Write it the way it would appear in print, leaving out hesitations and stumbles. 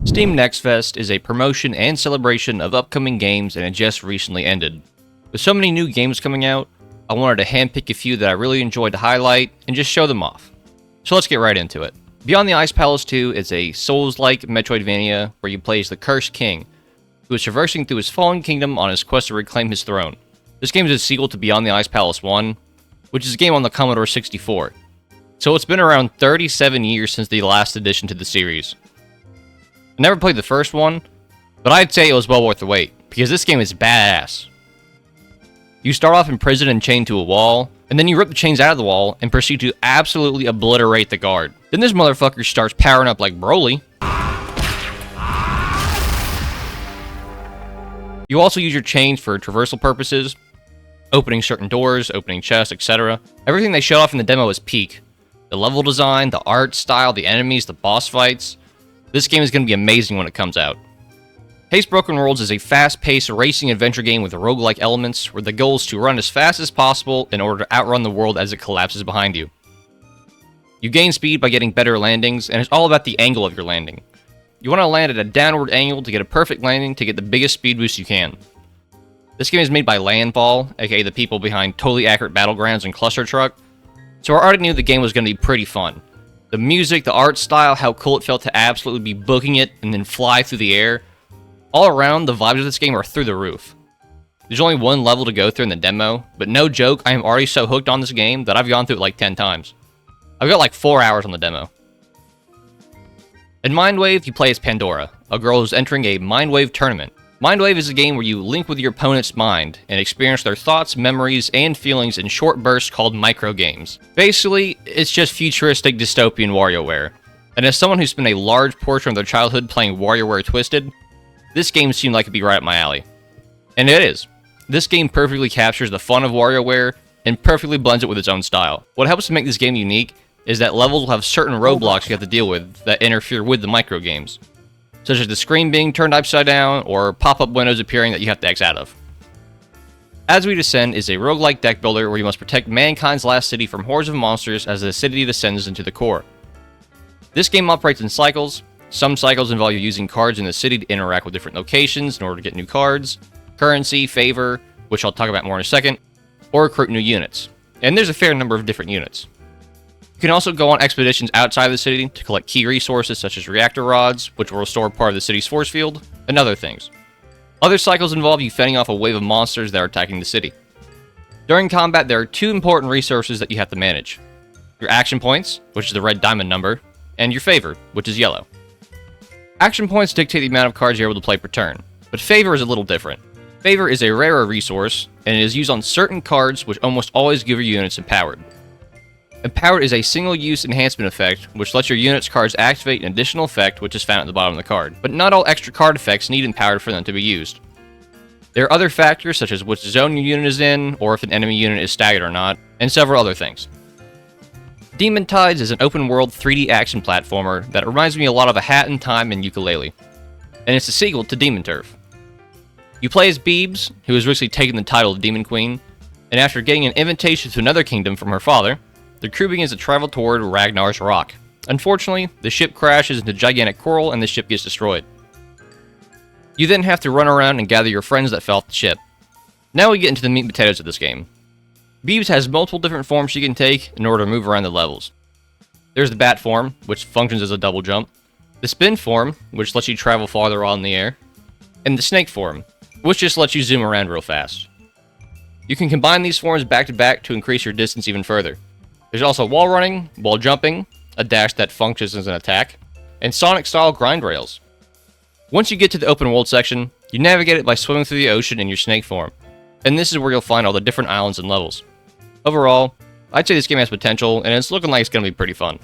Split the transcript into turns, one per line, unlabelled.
Steam Next Fest is a promotion and celebration of upcoming games, and it just recently ended. With so many new games coming out, I wanted to handpick a few that I really enjoyed to highlight and just show them off. So let's get right into it. Beyond the Ice Palace 2 is a Souls-like Metroidvania where you play as the Cursed King, who is traversing through his fallen kingdom on his quest to reclaim his throne. This game is a sequel to Beyond the Ice Palace 1, which is a game on the Commodore 64. So it's been around 37 years since the last addition to the series. I never played the first one, but I'd say it was well worth the wait, because this game is badass. You start off in prison and chained to a wall, and then you rip the chains out of the wall and proceed to absolutely obliterate the guard. Then this motherfucker starts powering up like Broly. You also use your chains for traversal purposes, opening certain doors, opening chests, etc. Everything they showed off in the demo is peak. The level design, the art style, the enemies, the boss fights. This game is going to be amazing when it comes out. Haste Broken Worlds is a fast-paced racing adventure game with roguelike elements where the goal is to run as fast as possible in order to outrun the world as it collapses behind you. You gain speed by getting better landings, and it's all about the angle of your landing. You want to land at a downward angle to get a perfect landing to get the biggest speed boost you can. This game is made by Landfall, aka the people behind Totally Accurate Battlegrounds and Cluster Truck, so I already knew the game was going to be pretty fun. The music, the art style, how cool it felt to absolutely be booking it and then fly through the air. All around, the vibes of this game are through the roof. There's only one level to go through in the demo, but no joke, I am already so hooked on this game that I've gone through it like 10 times. I've got like 4 hours on the demo. In Mindwave, you play as Pandora, a girl who's entering a Mindwave tournament. Mindwave is a game where you link with your opponent's mind and experience their thoughts, memories, and feelings in short bursts called microgames. Basically, it's just futuristic dystopian WarioWare. And as someone who spent a large portion of their childhood playing WarioWare Twisted, this game seemed like it'd be right up my alley. And it is. This game perfectly captures the fun of WarioWare and perfectly blends it with its own style. What helps to make this game unique is that levels will have certain roadblocks you have to deal with that interfere with the microgames, such as the screen being turned upside down or pop-up windows appearing that you have to X out of. As We Descend is a roguelike deck builder where you must protect mankind's last city from hordes of monsters as the city descends into the core. This game operates in cycles. Some cycles involve you using cards in the city to interact with different locations in order to get new cards, currency, favor, which I'll talk about more in a second, or recruit new units. And there's a fair number of different units. You can also go on expeditions outside the city to collect key resources such as reactor rods, which will restore part of the city's force field, and other things. Other cycles involve you fending off a wave of monsters that are attacking the city. During combat, there are two important resources that you have to manage. Your action points, which is the red diamond number, and your favor, which is yellow. Action points dictate the amount of cards you're able to play per turn, but favor is a little different. Favor is a rarer resource, and it is used on certain cards which almost always give your units Empowered. Empowered is a single-use enhancement effect, which lets your unit's cards activate an additional effect which is found at the bottom of the card, but not all extra card effects need Empowered for them to be used. There are other factors such as which zone your unit is in, or if an enemy unit is staggered or not, and several other things. Demon Tides is an open-world 3D action platformer that reminds me a lot of A Hat in Time and Yooka-Laylee, and it's a sequel to Demon Turf. You play as Beebs, who has recently taken the title of Demon Queen, and after getting an invitation to another kingdom from her father, the crew begins to travel toward Ragnar's Rock. Unfortunately, the ship crashes into gigantic coral and the ship gets destroyed. You then have to run around and gather your friends that fell off the ship. Now we get into the meat and potatoes of this game. Beebs has multiple different forms she can take in order to move around the levels. There's the bat form, which functions as a double jump, the spin form, which lets you travel farther while in the air, and the snake form, which just lets you zoom around real fast. You can combine these forms back to back to increase your distance even further. There's also wall running, wall jumping, a dash that functions as an attack, and Sonic-style grind rails. Once you get to the open world section, you navigate it by swimming through the ocean in your snake form, and this is where you'll find all the different islands and levels. Overall, I'd say this game has potential, and it's looking like it's going to be pretty fun.